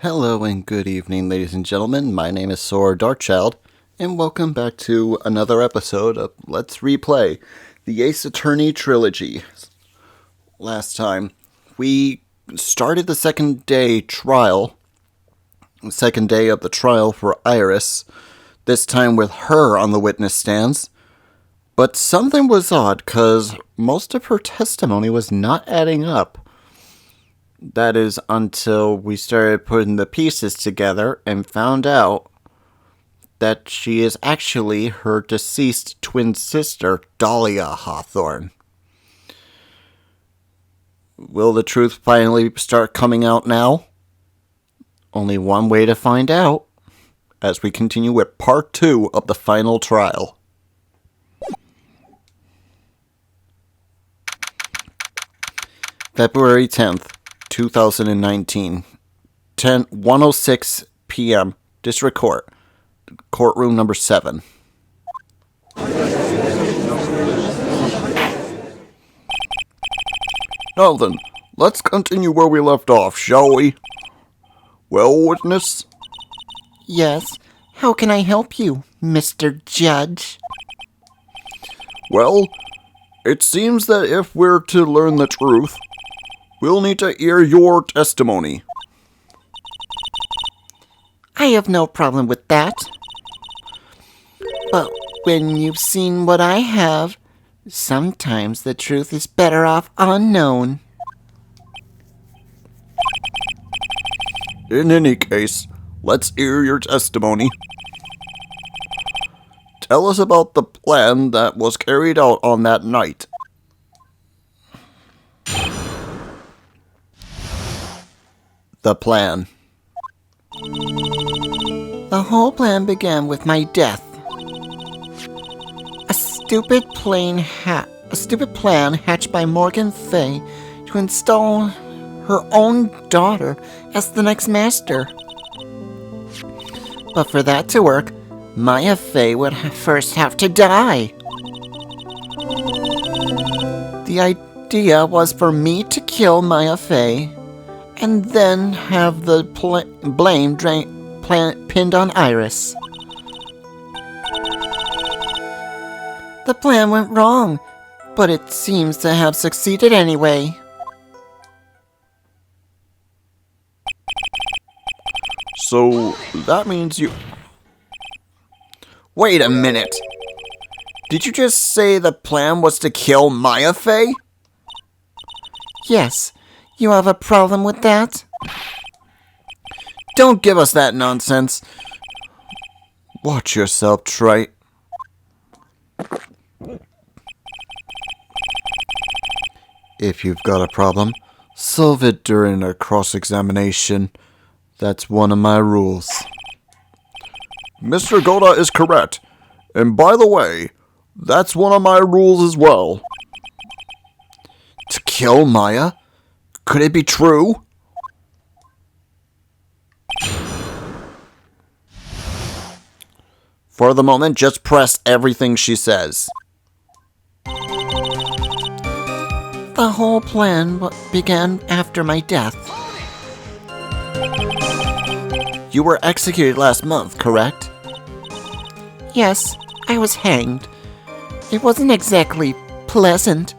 Hello and good evening, ladies and gentlemen. My name is Saur Darkchylde, and welcome back to another episode of Let's Replay the Ace Attorney Trilogy. Last time, we started the second day of the trial for Iris, this time with her on the witness stands. But something was odd, because most of her testimony was not adding up. That is until we started putting the pieces together and found out that she is actually her deceased twin sister, Dahlia Hawthorne. Will the truth finally start coming out now? Only one way to find out, as we continue with part 2 of the final trial. February 10th. 2019, 1:06 p.m. District Court, courtroom number 7. Now then, let's continue where we left off, shall we? Well, witness? Yes, how can I help you, Mr. Judge? Well, it seems that if we're to learn the truth, we'll need to hear your testimony. I have no problem with that. But when you've seen what I have, sometimes the truth is better off unknown. In any case, let's hear your testimony. Tell us about the plan that was carried out on that night. The plan. The whole plan began with my death. A stupid plan hatched by Morgan Fay to install her own daughter as the next master. But for that to work, Maya Fay would first have to die. The idea was for me to kill Maya Fay and then have the blame pinned on Iris. The plan went wrong, but it seems to have succeeded anyway. So, that means you... Wait a minute! Did you just say the plan was to kill Maya Fay? Yes. You have a problem with that? Don't give us that nonsense. Watch yourself, Trite. If you've got a problem, solve it during a cross-examination. That's one of my rules. Mr. Goda is correct. And by the way, that's one of my rules as well. To kill Maya? Could it be true? For the moment, just press everything she says. The whole plan began after my death. You were executed last month, correct? Yes, I was hanged. It wasn't exactly pleasant.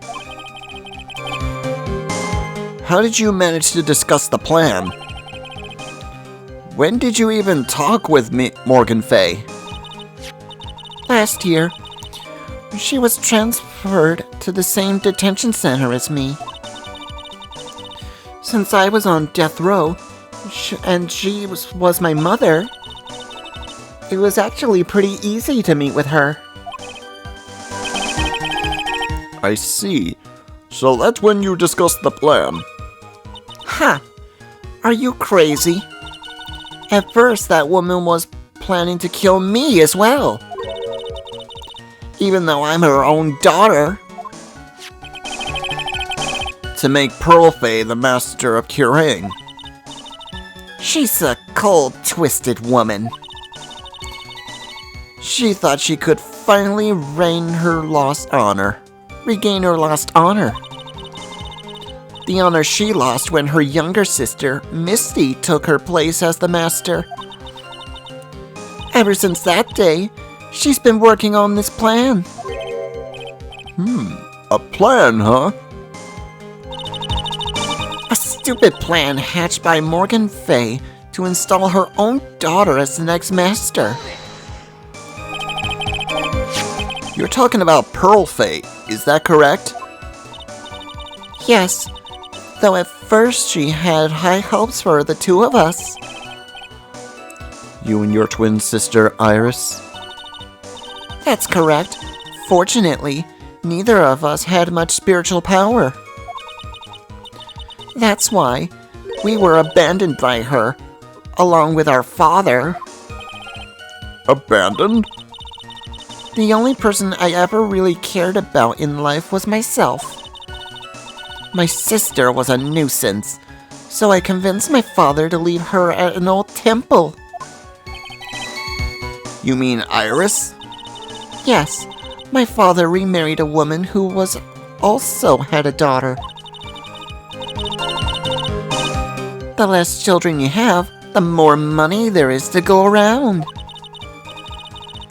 How did you manage to discuss the plan? When did you even talk with Morgan Fay? Last year, she was transferred to the same detention center as me. Since I was on death row, and she was my mother, it was actually pretty easy to meet with her. I see. So that's when you discussed the plan. Ha! Are you crazy? At first, that woman was planning to kill me as well. Even though I'm her own daughter. To make Pearl Fay the master of curing. She's a cold, twisted woman. She thought she could finally regain her lost honor. The honor she lost when her younger sister, Misty, took her place as the master. Ever since that day, she's been working on this plan. A plan, huh? A stupid plan hatched by Morgan Fay to install her own daughter as the next master. You're talking about Pearl Fay, is that correct? Yes, though at first she had high hopes for the two of us. You and your twin sister, Iris? That's correct. Fortunately, neither of us had much spiritual power. That's why we were abandoned by her, along with our father. Abandoned? The only person I ever really cared about in life was myself. My sister was a nuisance, so I convinced my father to leave her at an old temple. You mean Iris? Yes, my father remarried a woman who also had a daughter. The less children you have, the more money there is to go around.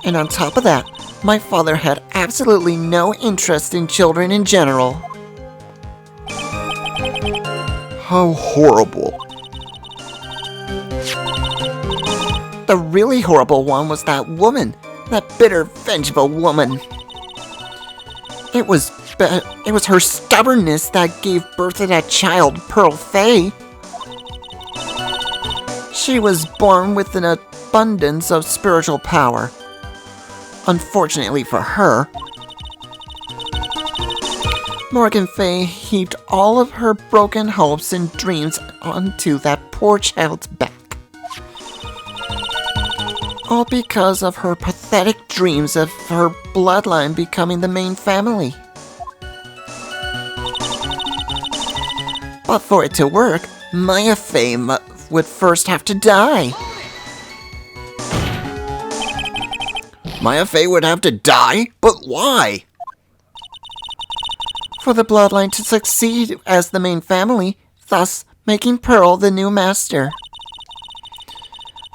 And on top of that, my father had absolutely no interest in children in general. How horrible. The really horrible one was that woman, that bitter, vengeful woman. It was her stubbornness that gave birth to that child, Pearl Fay. She was born with an abundance of spiritual power. Unfortunately for her, Morgan Fay heaped all of her broken hopes and dreams onto that poor child's back. All because of her pathetic dreams of her bloodline becoming the main family. But for it to work, Maya Fay would first have to die. Maya Fay would have to die? But why? For the bloodline to succeed as the main family, thus making Pearl the new master.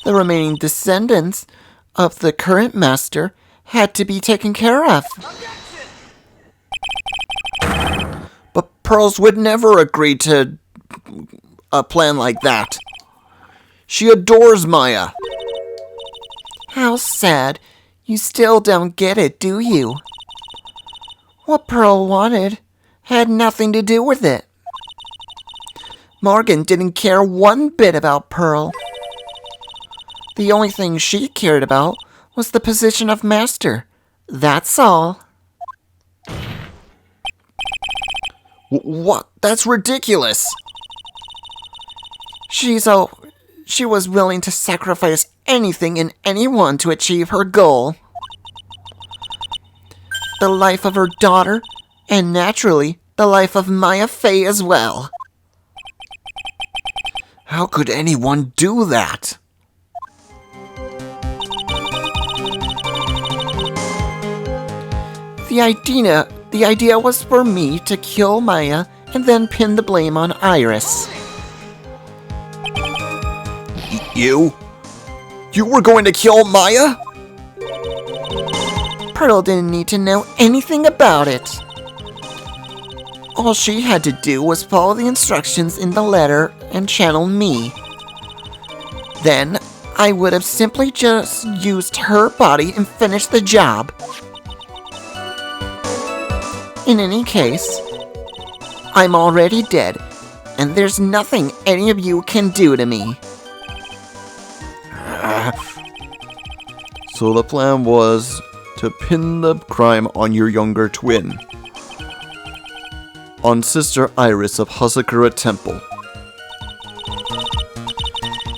The remaining descendants of the current master had to be taken care of. But Pearls would never agree to a plan like that. She adores Maya. How sad. You still don't get it, do you? What Pearl wanted had nothing to do with it. Morgan didn't care one bit about Pearl. The only thing she cared about was the position of master. That's all. What? That's ridiculous. She was willing to sacrifice anything and anyone to achieve her goal. The life of her daughter, and naturally, the life of Maya Fay as well. How could anyone do that? The idea was for me to kill Maya and then pin the blame on Iris. You? You were going to kill Maya? Pearl didn't need to know anything about it. All she had to do was follow the instructions in the letter and channel me. Then, I would have simply just used her body and finished the job. In any case, I'm already dead, and there's nothing any of you can do to me. So the plan was to pin the crime on your younger twin. On Sister Iris of Hasakura Temple.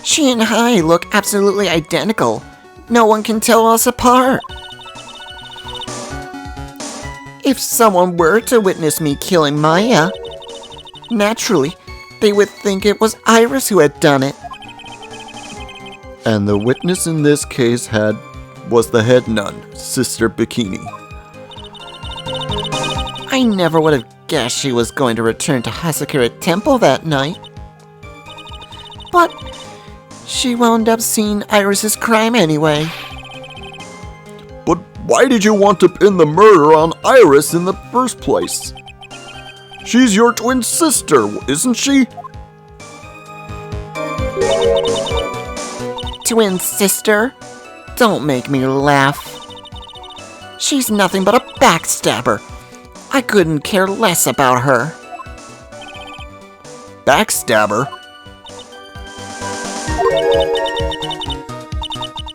She and I look absolutely identical. No one can tell us apart. If someone were to witness me killing Maya, naturally, they would think it was Iris who had done it. And the witness in this case was the head nun, Sister Bikini. I never would have guess she was going to return to Hasakura Temple that night. But she wound up seeing Iris's crime anyway. But why did you want to pin the murder on Iris in the first place? She's your twin sister, isn't she? Twin sister? Don't make me laugh. She's nothing but a backstabber. I couldn't care less about her. Backstabber?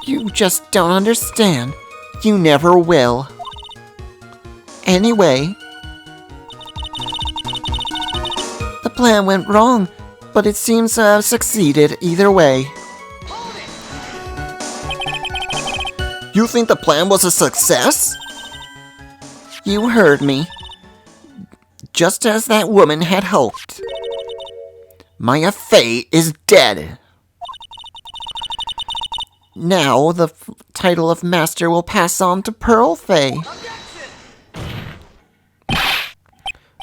You just don't understand. You never will. Anyway, the plan went wrong, but it seems to have succeeded either way. You think the plan was a success? You heard me. Just as that woman had hoped. Maya Fey is dead. Now the title of Master will pass on to Pearl Fey.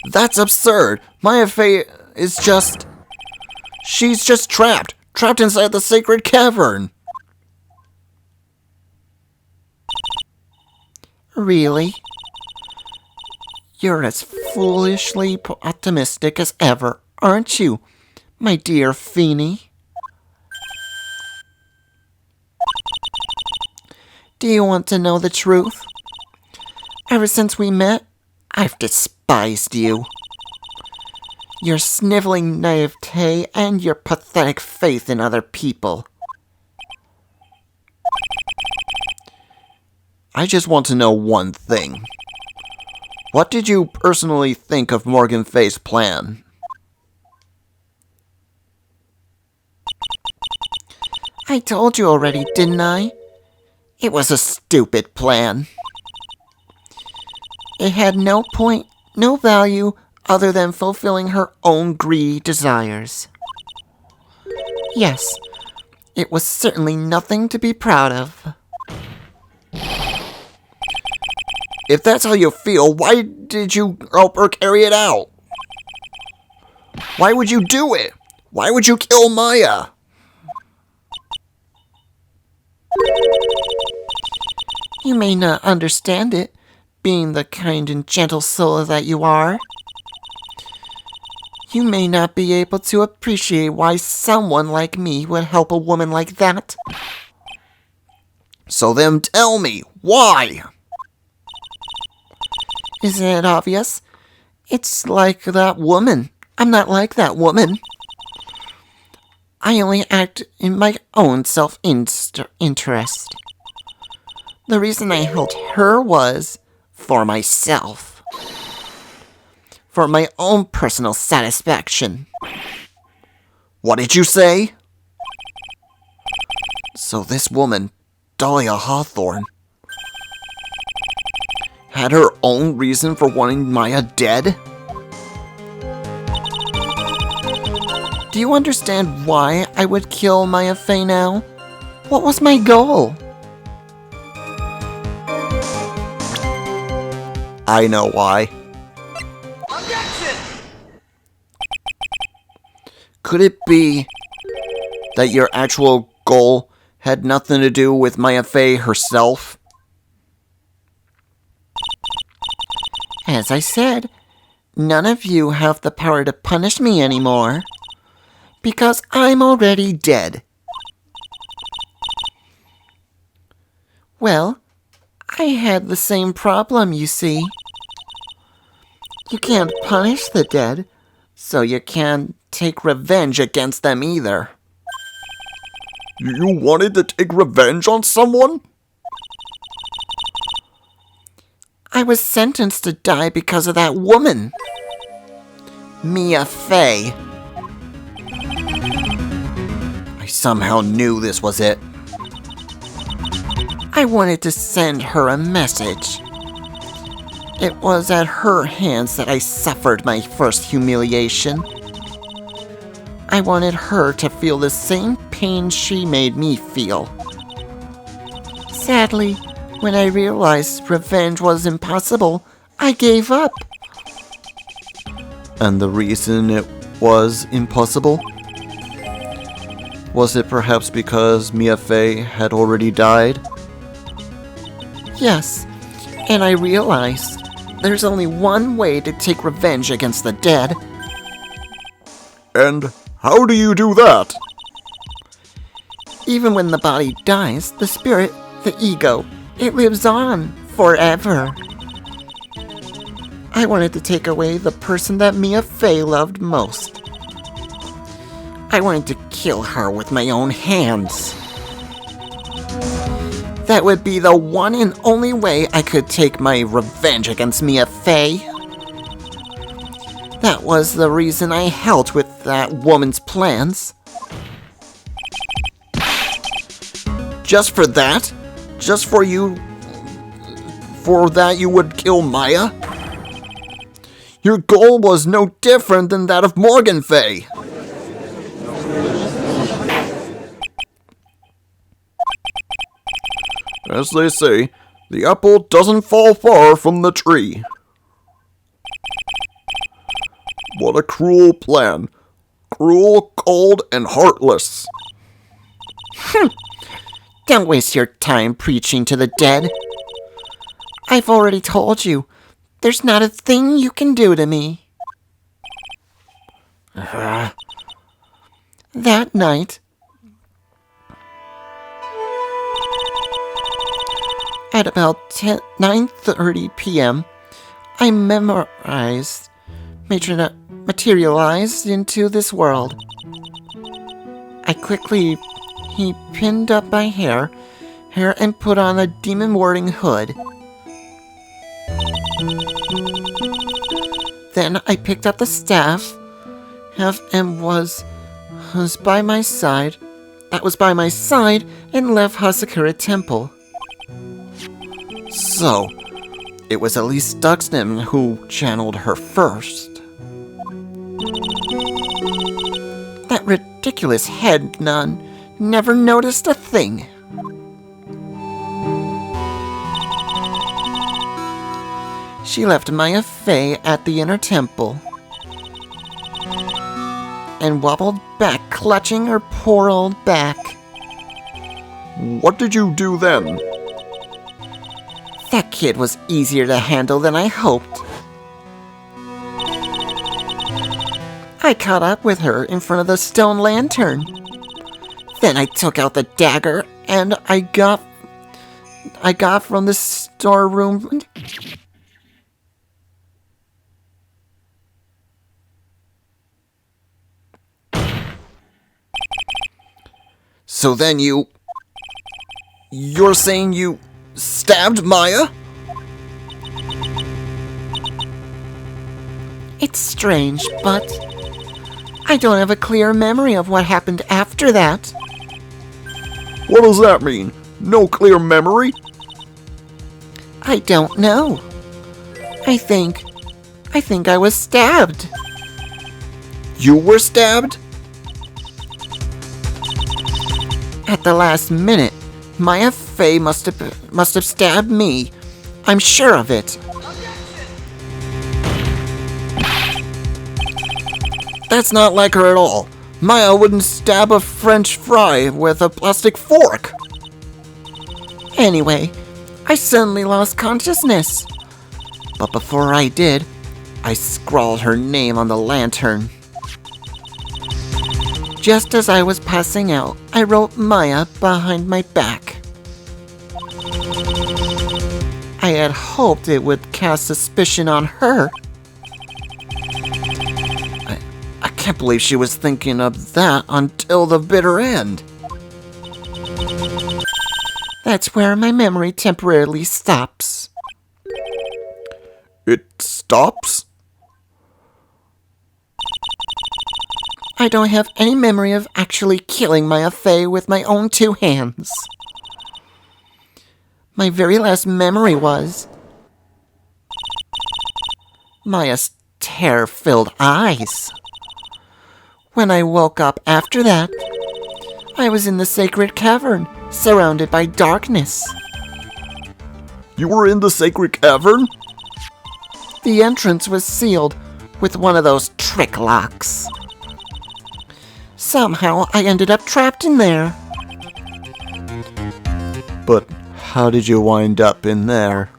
That's absurd. Maya Fey is just... She's just trapped inside the sacred cavern. Really? You're as foolishly optimistic as ever, aren't you, my dear Feeny? Do you want to know the truth? Ever since we met, I've despised you. Your sniveling naivete and your pathetic faith in other people. I just want to know one thing. What did you personally think of Morgan Fay's plan? I told you already, didn't I? It was a stupid plan. It had no point, no value, other than fulfilling her own greedy desires. Yes, it was certainly nothing to be proud of. If that's how you feel, why did you help her carry it out? Why would you do it? Why would you kill Maya? You may not understand it, being the kind and gentle soul that you are. You may not be able to appreciate why someone like me would help a woman like that. So then tell me, why? Isn't it obvious? It's like that woman. I'm not like that woman. I only act in my own self-interest. The reason I helped her was for myself. For my own personal satisfaction. What did you say? So this woman, Dahlia Hawthorne, had her own reason for wanting Maya dead? Do you understand why I would kill Maya Fey now? What was my goal? I know why. Objection! Could it be that your actual goal had nothing to do with Maya Fey herself? As I said, none of you have the power to punish me anymore. Because I'm already dead. Well, I had the same problem, you see. You can't punish the dead, so you can't take revenge against them either. You wanted to take revenge on someone? I was sentenced to die because of that woman. Mia Fey. I somehow knew this was it. I wanted to send her a message. It was at her hands that I suffered my first humiliation. I wanted her to feel the same pain she made me feel. Sadly, when I realized revenge was impossible, I gave up. And the reason it was impossible? Was it perhaps because Mia Fey had already died? Yes, and I realized there's only one way to take revenge against the dead. And how do you do that? Even when the body dies, the spirit, the ego, it lives on forever. I wanted to take away the person that Mia Fey loved most. I wanted to kill her with my own hands. That would be the one and only way I could take my revenge against Mia Fey. That was the reason I helped with that woman's plans. Just for that? Just for you... For that you would kill Maya? Your goal was no different than that of Morgan Fey. As they say, the apple doesn't fall far from the tree. What a cruel plan. Cruel, cold, and heartless. Don't waste your time preaching to the dead. I've already told you, there's not a thing you can do to me. That night, at about 9:30 p.m., I materialized into this world. I quickly pinned up my hair and put on a demon-warding hood. Then I picked up the staff and was by my side and left Hasakura Temple. So, it was at least Duxton who channeled her first. That ridiculous head nun never noticed a thing. She left Maya Fey at the inner temple and wobbled back, clutching her poor old back. What did you do then? That kid was easier to handle than I hoped. I caught up with her in front of the stone lantern. Then I took out the dagger and I got from the storeroom. So then you're saying you stabbed Maya? It's strange, but I don't have a clear memory of what happened after that. What does that mean? No clear memory? I don't know. I think I was stabbed. You were stabbed? At the last minute, Maya Fey must have stabbed me. I'm sure of it. That's not like her at all. Maya wouldn't stab a French fry with a plastic fork. Anyway, I suddenly lost consciousness. But before I did, I scrawled her name on the lantern. Just as I was passing out, I wrote Maya behind my back. I had hoped it would cast suspicion on her. I can't believe she was thinking of that until the bitter end. That's where my memory temporarily stops. It stops? I don't have any memory of actually killing Maya Fey with my own two hands. My very last memory was Maya's terror-filled eyes. When I woke up after that, I was in the sacred cavern, surrounded by darkness. You were in the sacred cavern? The entrance was sealed with one of those trick locks. Somehow I ended up trapped in there. But how did you wind up in there?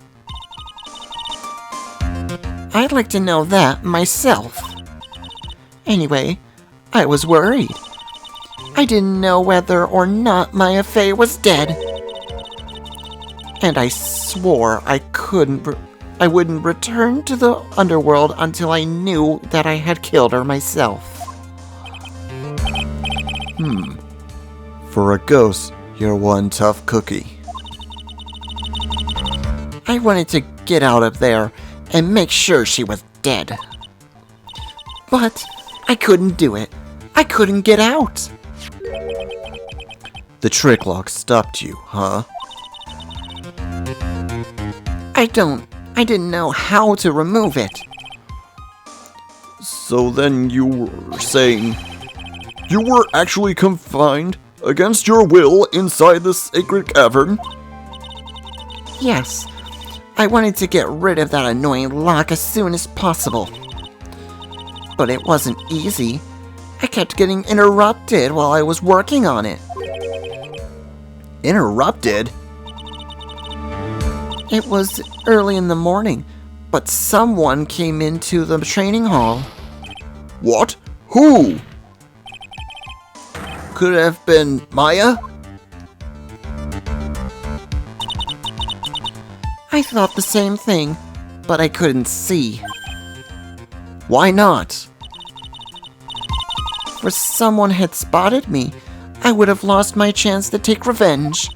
I'd like to know that myself. Anyway, I was worried. I didn't know whether or not Maya Fey was dead. And I swore I wouldn't return to the underworld until I knew that I had killed her myself. For a ghost, you're one tough cookie. I wanted to get out of there and make sure she was dead. But I couldn't do it. I couldn't get out. The trick lock stopped you, huh? I didn't know how to remove it. So then you were saying you were actually confined against your will inside the sacred cavern? Yes, I wanted to get rid of that annoying lock as soon as possible. But it wasn't easy. I kept getting interrupted while I was working on it. Interrupted? It was early in the morning, but someone came into the training hall. What? Who? Could it have been Maya? I thought the same thing, but I couldn't see. Why not? If someone had spotted me, I would have lost my chance to take revenge.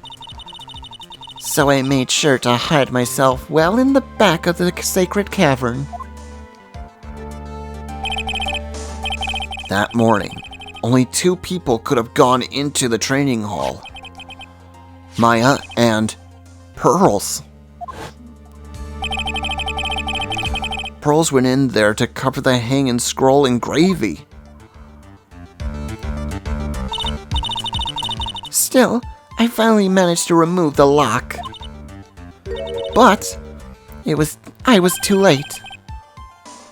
So I made sure to hide myself well in the back of the sacred cavern. That morning, only 2 people could have gone into the training hall. Maya and Pearls. Pearls went in there to cover the hanging scroll in gravy. Still, I finally managed to remove the lock. But I was too late.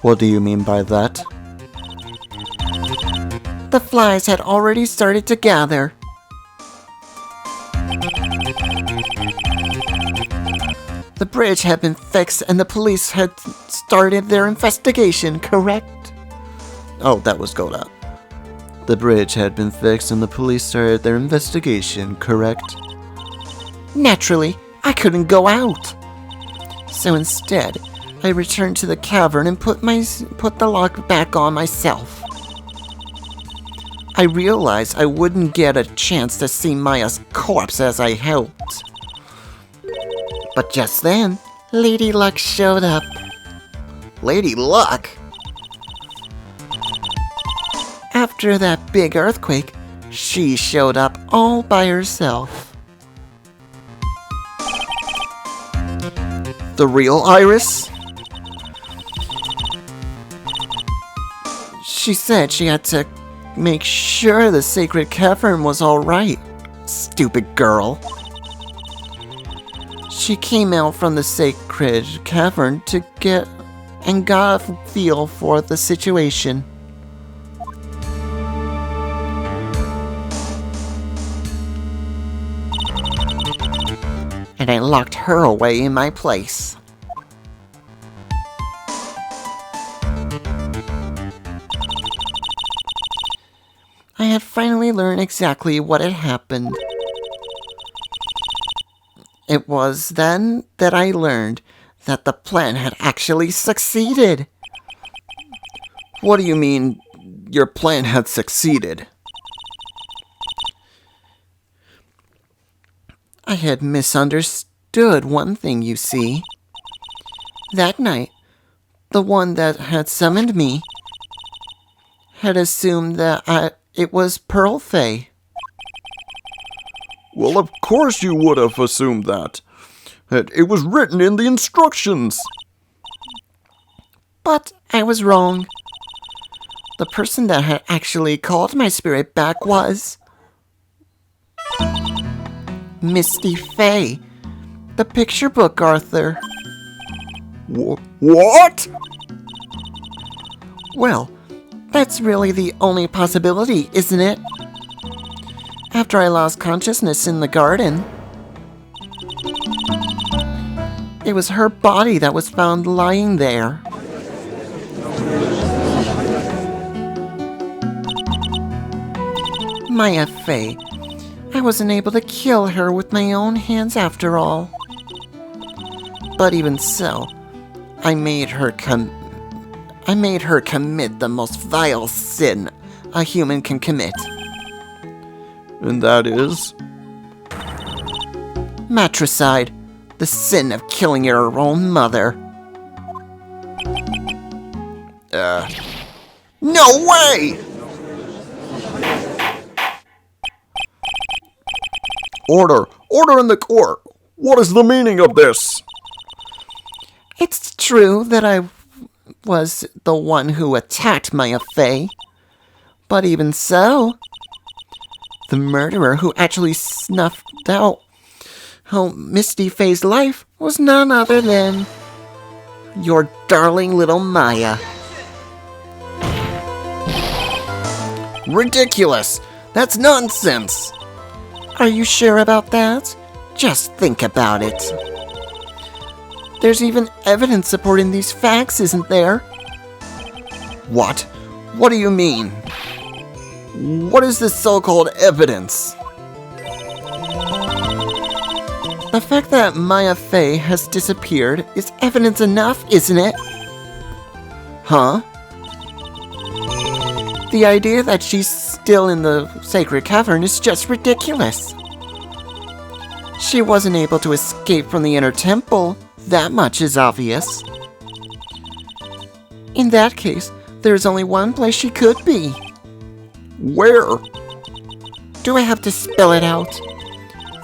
What do you mean by that? The flies had already started to gather. The bridge had been fixed and the police had started their investigation, correct? Oh, that was Goda. The bridge had been fixed and the police started their investigation, correct? Naturally, I couldn't go out. So instead, I returned to the cavern and put the lock back on myself. I realized I wouldn't get a chance to see Maya's corpse as I hoped. But just then, Lady Luck showed up. Lady Luck? After that big earthquake, she showed up all by herself. The real Iris? She said she had to make sure the sacred cavern was alright. Stupid girl. She came out from the sacred cavern to got a feel for the situation. And I locked her away in my place. I had finally learned exactly what had happened. It was then that I learned that the plan had actually succeeded. What do you mean, your plan had succeeded? I had misunderstood one thing, you see. That night, the one that had summoned me had assumed that it was Pearl Fey. Well, of course you would have assumed that. It was written in the instructions. But I was wrong. The person that had actually called my spirit back was Misty Fey, the picture book Arthur. What? Well, that's really the only possibility, isn't it? After I lost consciousness in the garden, it was her body that was found lying there. Maya Fey, I wasn't able to kill her with my own hands after all. But even so, I made her commit the most vile sin a human can commit. And that is? Matricide, the sin of killing your own mother. No way! Order! Order in the court! What is the meaning of this? It's true that I was the one who attacked Maya Fey. But even so, the murderer who actually snuffed out Misty Fey's life was none other than your darling little Maya. Ridiculous! That's nonsense! Are you sure about that? Just think about it. There's even evidence supporting these facts, isn't there? What? What do you mean? What is this so-called evidence? The fact that Maya Fey has disappeared is evidence enough, isn't it? Huh? The idea that she's still in the sacred cavern is just ridiculous. She wasn't able to escape from the inner temple. That much is obvious. In that case, there's only one place she could be. Where? Do I have to spell it out?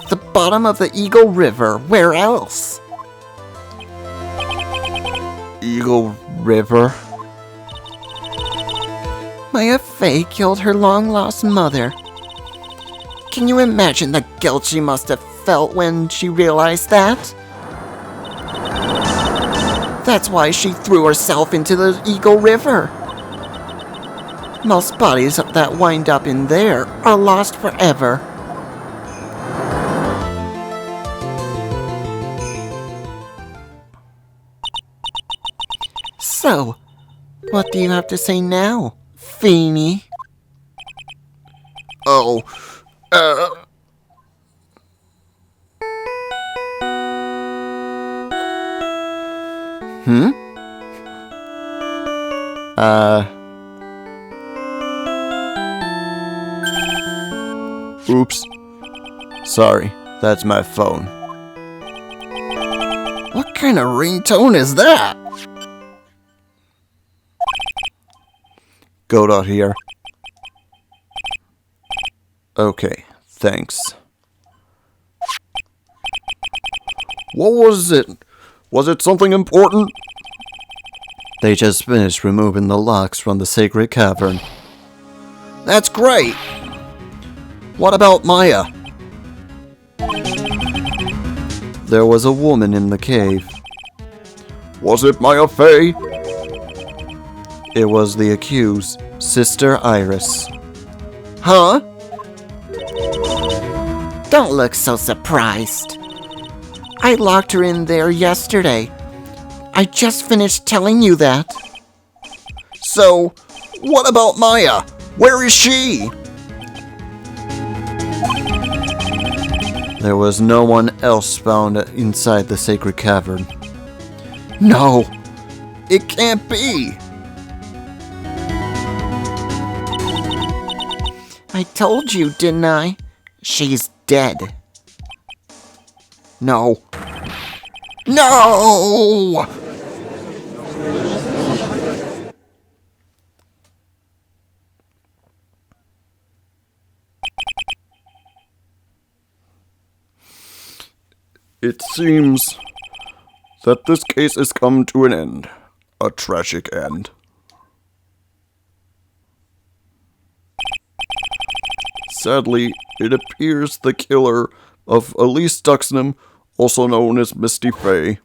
The bottom of the Eagle River. Where else? Eagle River? Maya Fey killed her long-lost mother. Can you imagine the guilt she must have felt when she realized that? That's why she threw herself into the Eagle River. Most bodies that wind up in there are lost forever. So, what do you have to say now, Feeny? Oh, Oops. Sorry, that's my phone. What kind of ringtone is that? Godot here. Okay, thanks. What was it? Was it something important? They just finished removing the locks from the sacred cavern. That's great! What about Maya? There was a woman in the cave. Was it Maya Fey? It was the accused, Sister Iris. Huh? Don't look so surprised. I locked her in there yesterday. I just finished telling you that. So, what about Maya? Where is she? There was no one else found inside the sacred cavern. No, it can't be. I told you, didn't I? She's dead. No. No! It seems that this case has come to an end. A tragic end. Sadly, it appears the killer of Elise Duxnam, also known as Misty Fey,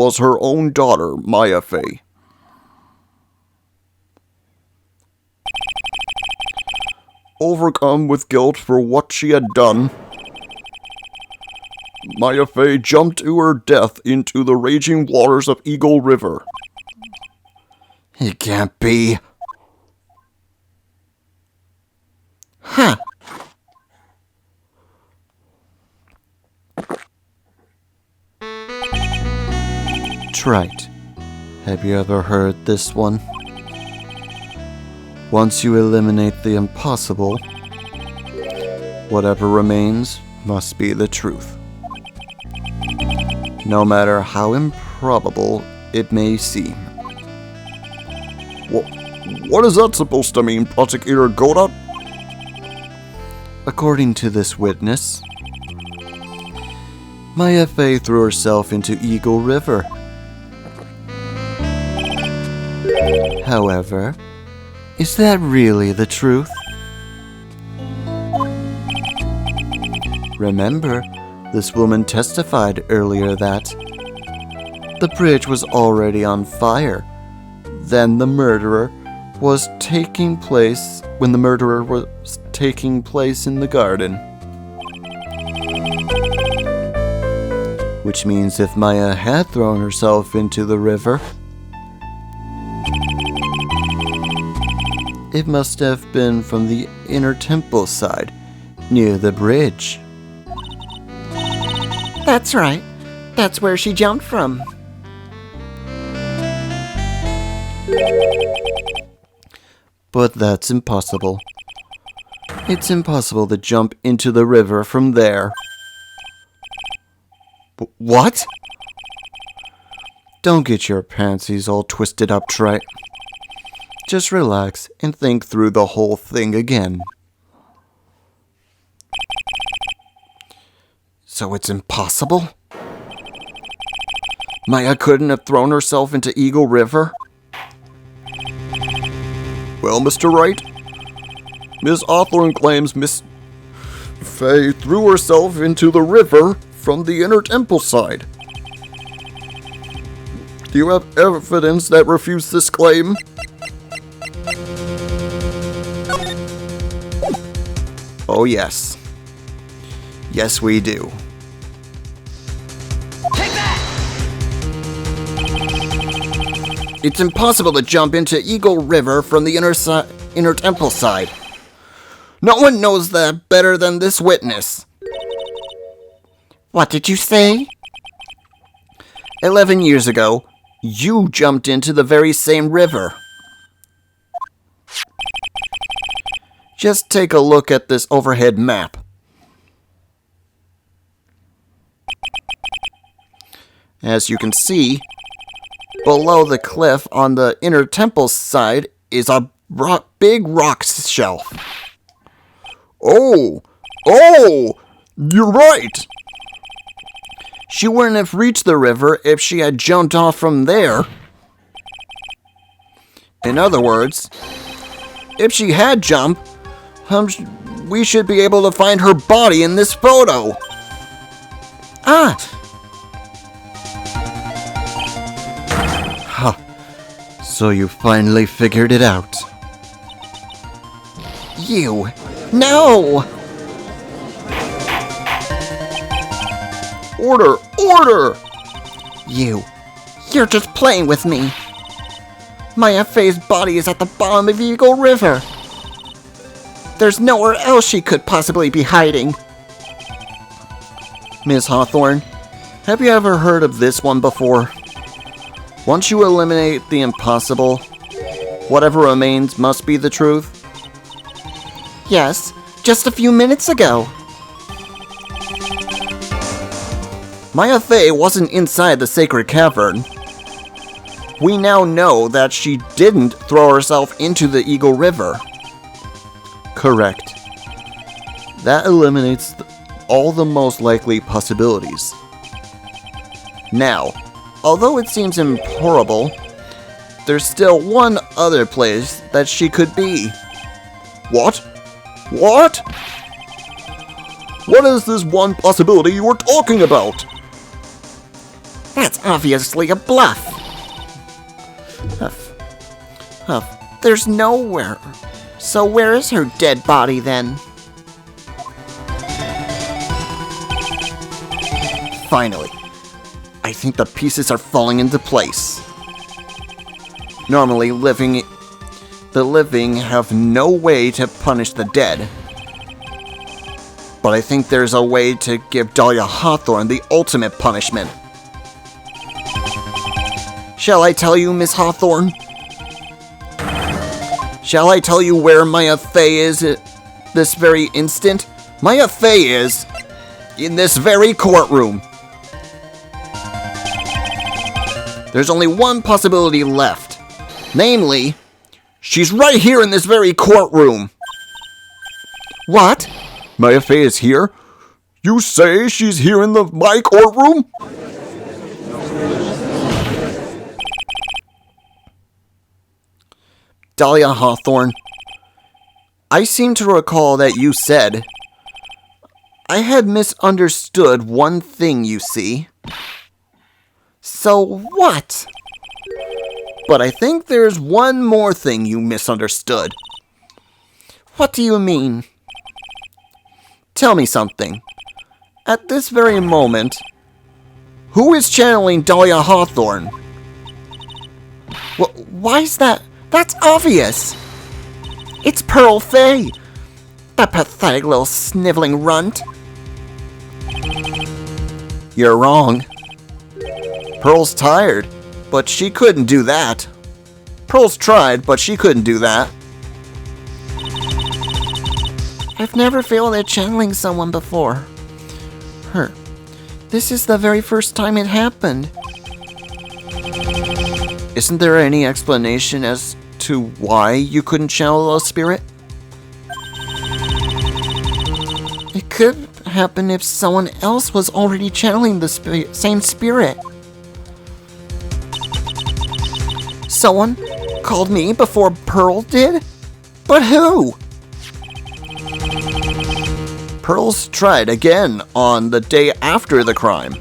was her own daughter, Maya Fey. Overcome with guilt for what she had done, Maya Fey jumped to her death into the raging waters of Eagle River. It can't be. Huh. Trite. Have you ever heard this one? Once you eliminate the impossible, whatever remains must be the truth. No matter how improbable it may seem. What is that supposed to mean, Prosecutor Godot? According to this witness, Maya Fey threw herself into Eagle River. However, is that really the truth? Remember, this woman testified earlier that the bridge was already on fire. Then the murderer was taking place when the murderer was taking place in the garden. Which means if Maya had thrown herself into the river, it must have been from the inner temple side, near the bridge. That's right. That's where she jumped from. But that's impossible. It's impossible to jump into the river from there. What? Don't get your pansies all twisted up, Trite. Just relax and think through the whole thing again. So it's impossible? Maya couldn't have thrown herself into Eagle River? Well, Mr. Wright, Ms. Hawthorne claims Miss Fey threw herself into the river from the inner temple side. Do you have evidence that refutes this claim? Oh, yes. Yes, we do. Take that! It's impossible to jump into Eagle River from the inner temple side. No one knows that better than this witness. What did you say? 11 years ago, you jumped into the very same river. Just take a look at this overhead map. As you can see, below the cliff on the inner temple side is a big rock shelf. Oh, you're right. She wouldn't have reached the river if she had jumped off from there. In other words, if she had jumped, we should be able to find her body in this photo. Ah! Huh. So you finally figured it out. You! No! Order! Order! You're just playing with me. Maya Fey's body is at the bottom of Eagle River. There's nowhere else she could possibly be hiding. Ms. Hawthorne, have you ever heard of this one before? Once you eliminate the impossible, whatever remains must be the truth? Yes, just a few minutes ago. Maya Fey wasn't inside the sacred cavern. We now know that she didn't throw herself into the Eagle River. Correct. That eliminates all the most likely possibilities. Now, although it seems improbable, there's still one other place that she could be. What? What? What is this one possibility you were talking about? That's obviously a bluff. There's nowhere. So where is her dead body then? Finally, I think the pieces are falling into place. Normally, the living have no way to punish the dead. But I think there's a way to give Dahlia Hawthorne the ultimate punishment. Shall I tell you, Miss Hawthorne? Shall I tell you where Maya Fey is at this very instant? Maya Fey is in this very courtroom. There's only one possibility left. Namely, she's right here in this very courtroom. What? Maya Fey is here? You say she's here in my courtroom? Dahlia Hawthorne, I seem to recall that you said, I had misunderstood one thing, you see. So what? But I think there's one more thing you misunderstood. What do you mean? Tell me something. At this very moment, who is channeling Dahlia Hawthorne? Why is that? That's obvious. It's Pearl Fey. That pathetic little sniveling runt. You're wrong. Pearl's tired, but she couldn't do that. Pearl's tried, but she couldn't do that. I've never failed at channeling someone before. This is the very first time it happened. Isn't there any explanation as to why you couldn't channel a spirit? It could happen if someone else was already channeling the same spirit. Someone called me before Pearl did? But who? Pearl's tried again on the day after the crime,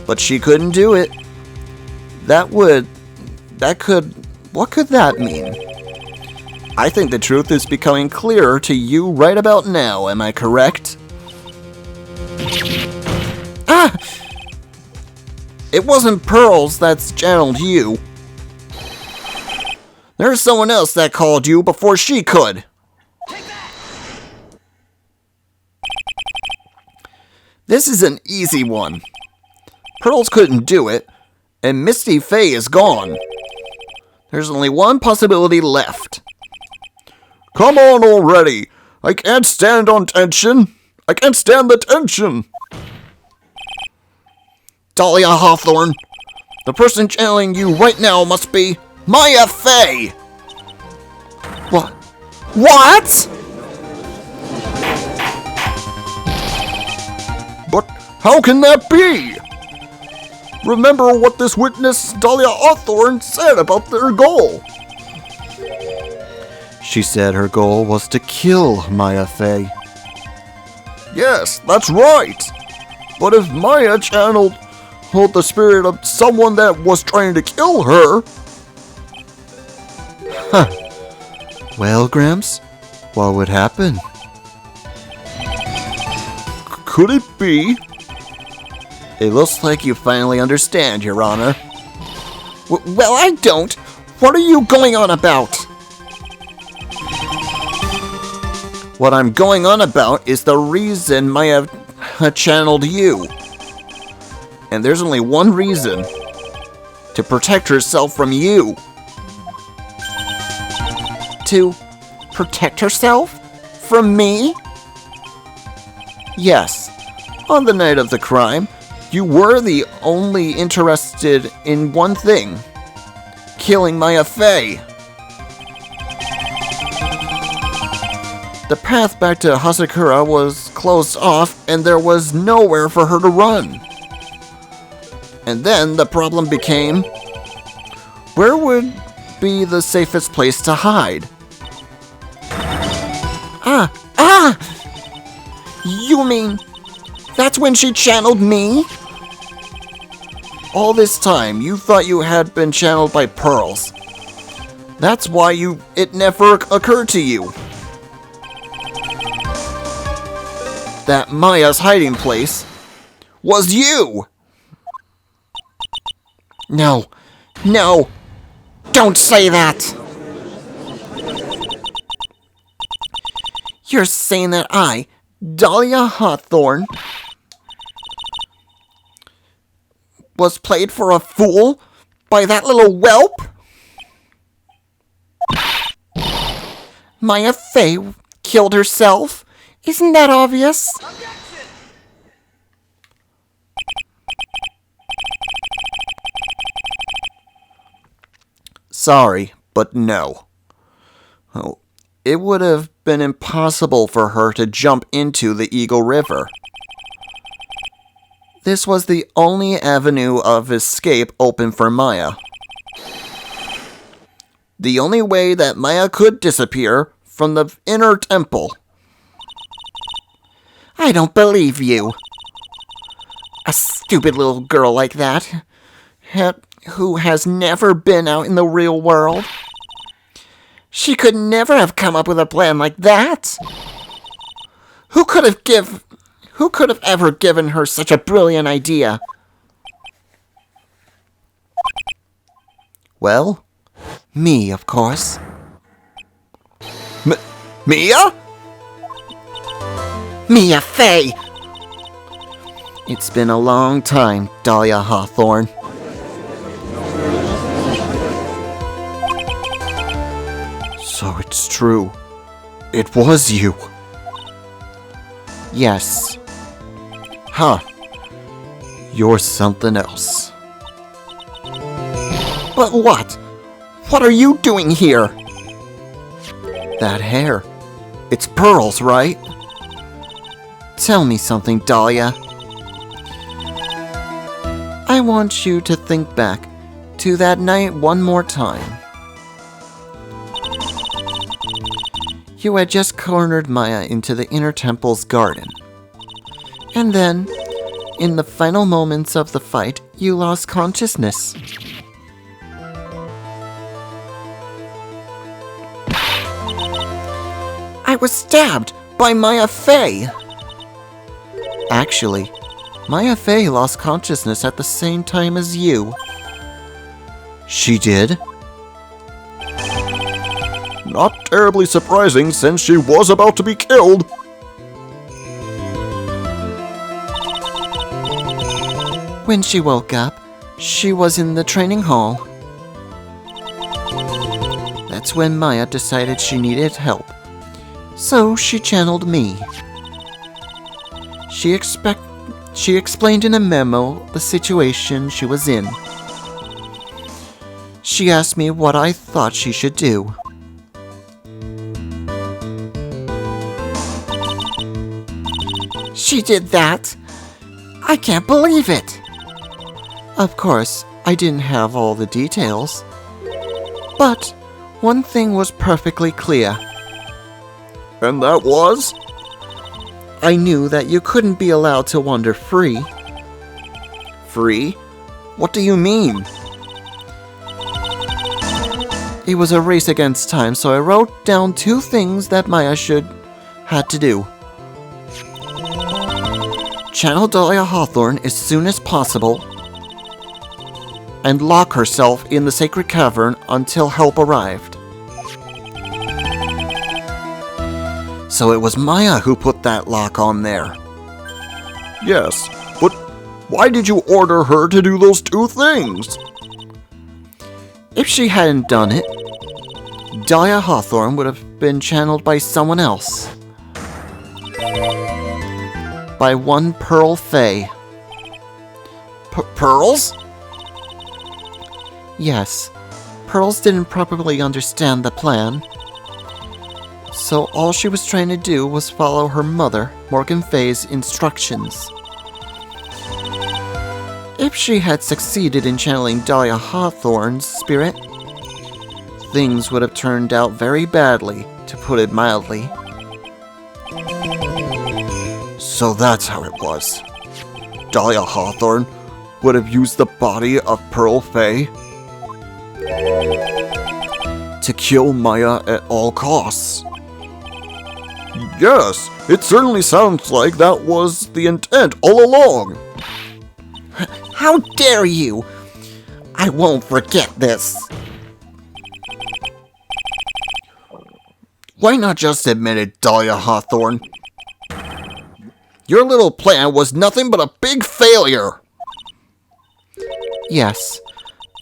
but she couldn't do it. What could that mean? I think the truth is becoming clearer to you right about now, am I correct? Ah! It wasn't Pearl's that's channeled you. There's someone else that called you before she could. This is an easy one. Pearls couldn't do it, and Misty Fey is gone. There's only one possibility left. Come on already! I can't stand on tension! I can't stand the tension! Dahlia Hawthorne, the person channeling you right now must be Maya Fey! What? But how can that be? Remember what this witness, Dahlia Hawthorne, said about their goal. She said her goal was to kill Maya Fey. Yes, that's right. But if Maya channeled the spirit of someone that was trying to kill her... Huh. Well, Gramps, what would happen? Could it be? It looks like you finally understand, Your Honor. Well, I don't. What are you going on about? What I'm going on about is the reason Maya channeled you. And there's only one reason. To protect herself from you. To protect herself? From me? Yes. On the night of the crime, you were the only interested in one thing. Killing Maya Fey. The path back to Hasakura was closed off and there was nowhere for her to run. And then the problem became, where would be the safest place to hide? You mean that's when she channeled me? All this time, you thought you had been channeled by pearls. That's why it never occurred to you that Maya's hiding place was you! No, no, don't say that! You're saying that I, Dahlia Hawthorne, was played for a fool by that little whelp? Maya Fey killed herself? Isn't that obvious? Objection! Sorry, but no. Oh, it would have been impossible for her to jump into the Eagle River. This was the only avenue of escape open for Maya. The only way that Maya could disappear from the inner temple. I don't believe you. A stupid little girl like that, who has never been out in the real world. She could never have come up with a plan like that. Who could have ever given her such a brilliant idea? Well, me, of course. Mia? Mia Fey! It's been a long time, Dahlia Hawthorne. So it's true. It was you. Yes. Huh. You're something else. But what? What are you doing here? That hair. It's pearls, right? Tell me something, Dahlia. I want you to think back to that night one more time. You had just cornered Maya into the inner temple's garden. And then, in the final moments of the fight, you lost consciousness. I was stabbed by Maya Fey. Actually, Maya Fey lost consciousness at the same time as you. She did? Not terribly surprising since she was about to be killed. When she woke up, she was in the training hall. That's when Maya decided she needed help. So she channeled me. She explained in a memo the situation she was in. She asked me what I thought she should do. She did that? I can't believe it. Of course, I didn't have all the details. But one thing was perfectly clear. And that was? I knew that you couldn't be allowed to wander free. Free? What do you mean? It was a race against time, so I wrote down 2 things that Maya had to do. Channel Dahlia Hawthorne as soon as possible, and lock herself in the sacred cavern until help arrived. So it was Maya who put that lock on there. Yes, but why did you order her to do those 2 things? If she hadn't done it, Dahlia Hawthorne would have been channeled by someone else. By one Pearl Fey. Pearls? Yes, Pearls didn't properly understand the plan. So all she was trying to do was follow her mother, Morgan Fey's instructions. If she had succeeded in channeling Dahlia Hawthorne's spirit, things would have turned out very badly, to put it mildly. So that's how it was. Dahlia Hawthorne would have used the body of Pearl Fey to kill Maya at all costs. Yes, it certainly sounds like that was the intent all along. How dare you! I won't forget this. Why not just admit it, Dahlia Hawthorne? Your little plan was nothing but a big failure. Yes,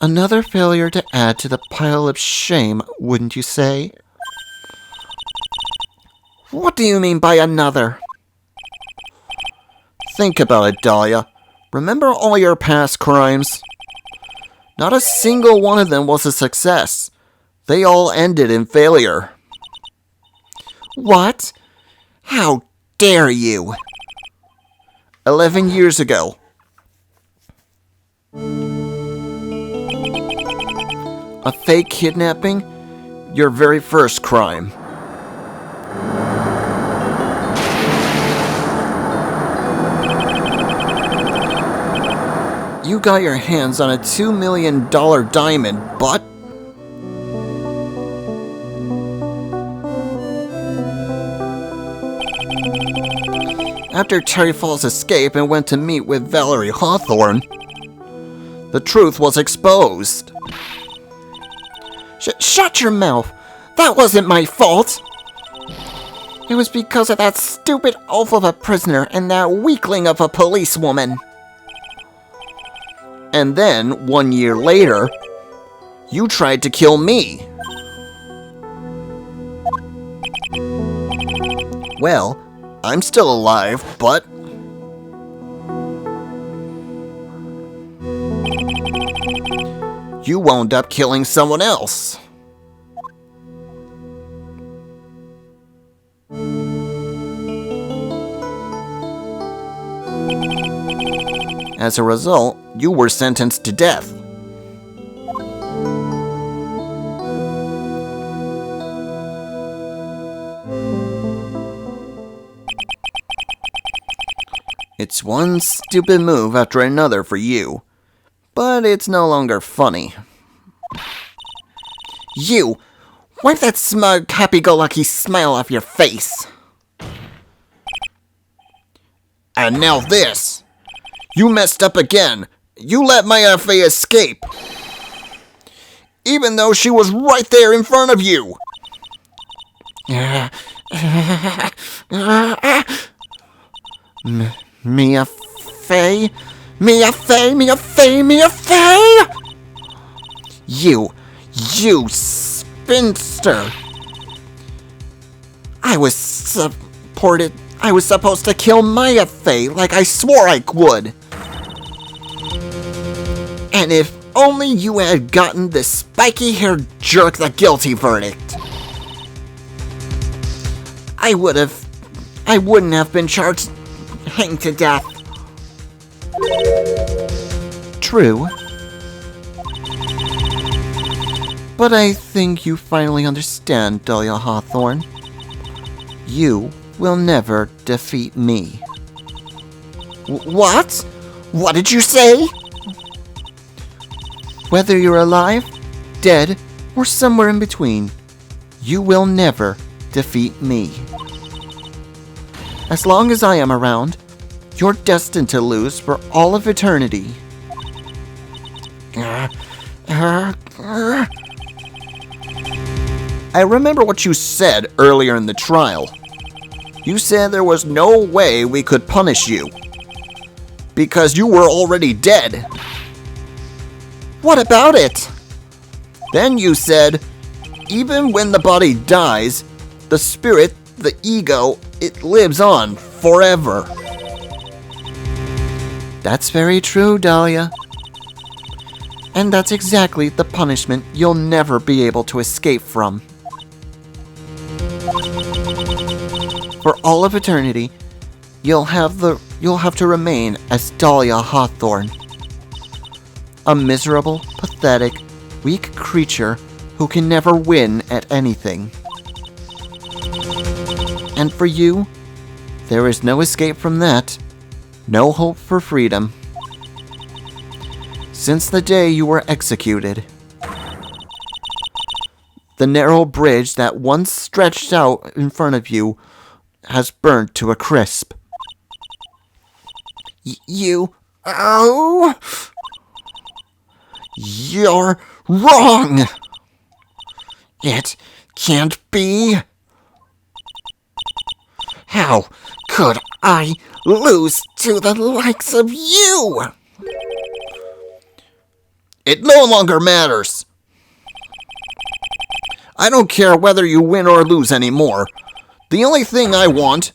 another failure to add to the pile of shame, wouldn't you say? What do you mean by another? Think about it, Dahlia. Remember all your past crimes? Not a single one of them was a success. They all ended in failure. What? How dare you? 11 years ago. A fake kidnapping? Your very first crime. You got your hands on a $2 million diamond, but... After Terry Fall's escape and went to meet with Valerie Hawthorne, the truth was exposed. Shut your mouth! That wasn't my fault! It was because of that stupid oaf of a prisoner and that weakling of a policewoman. And then, 1 year later, you tried to kill me. Well, I'm still alive, but... you wound up killing someone else. As a result, you were sentenced to death. It's one stupid move after another for you, but it's no longer funny. You! Wipe that smug, happy-go-lucky smile off your face! And now this! You messed up again! You let Maya Fey escape! Even though she was right there in front of you! Mia Fey? Mia Fey? Mia Fey? Mia Fey? You spinster! I was supposed to kill Maya Fey like I swore I would. And if only you had gotten this spiky-haired jerk the guilty verdict, I wouldn't have been charged, hanged to death. True. But I think you finally understand, Dahlia Hawthorne. You will never defeat me. What? What did you say? Whether you're alive, dead, or somewhere in between, you will never defeat me. As long as I am around, you're destined to lose for all of eternity. I remember what you said earlier in the trial. You said there was no way we could punish you, because you were already dead. What about it? Then you said, even when the body dies, the spirit, the ego, it lives on forever. That's very true, Dahlia. And that's exactly the punishment you'll never be able to escape from. For all of eternity, you'll have to remain as Dahlia Hawthorne. A miserable, pathetic, weak creature who can never win at anything. And for you, there is no escape from that, no hope for freedom. since the day you were executed. The narrow bridge that once stretched out in front of you has burnt to a crisp. Oh! You're wrong! It can't be. How could I lose to the likes of you? It no longer matters. I don't care whether you win or lose anymore. The only thing I want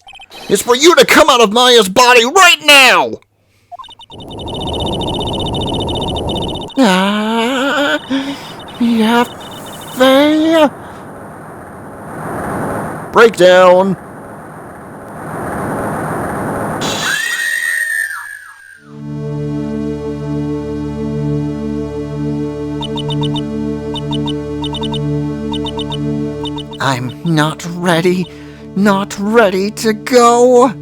is for you to come out of Maya's body right now! Faye? Breakdown! I'm not ready to go.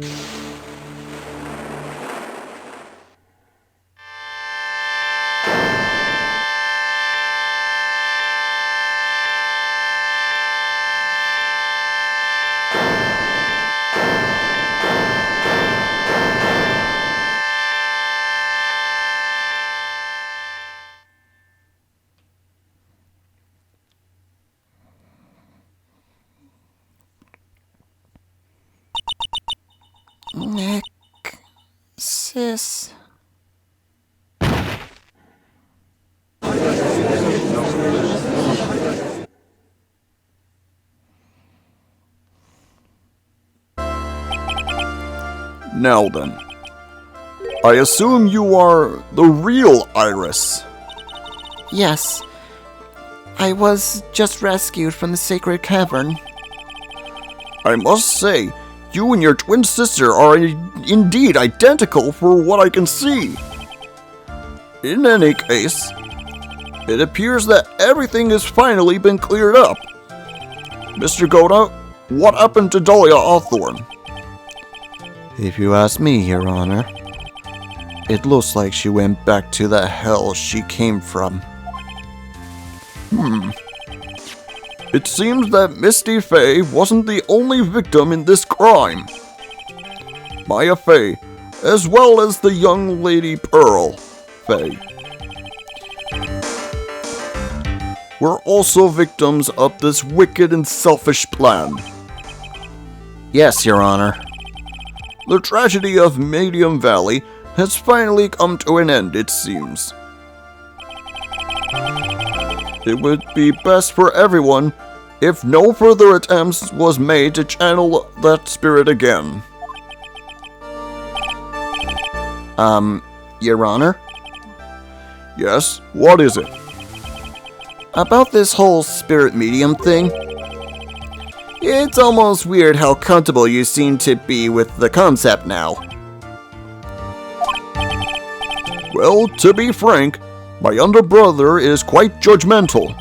Nexus. Now then, I assume you are the real Iris. Yes. I was just rescued from the sacred cavern. I must say, you and your twin sister are indeed identical for what I can see. In any case, it appears that everything has finally been cleared up. Mr. Goda, what happened to Dahlia Hawthorne? If you ask me, Your Honor, it looks like she went back to the hell she came from. It seems that Misty Faye wasn't the only victim in this crime. Maya Faye, as well as the young lady Pearl Faye, were also victims of this wicked and selfish plan. Yes, Your Honor. The tragedy of Medium Valley has finally come to an end, it seems. It would be best for everyone if no further attempts was made to channel that spirit again. Your Honor? Yes, what is it? About this whole spirit medium thing, it's almost weird how comfortable you seem to be with the concept now. Well, to be frank, my younger brother is quite judgmental.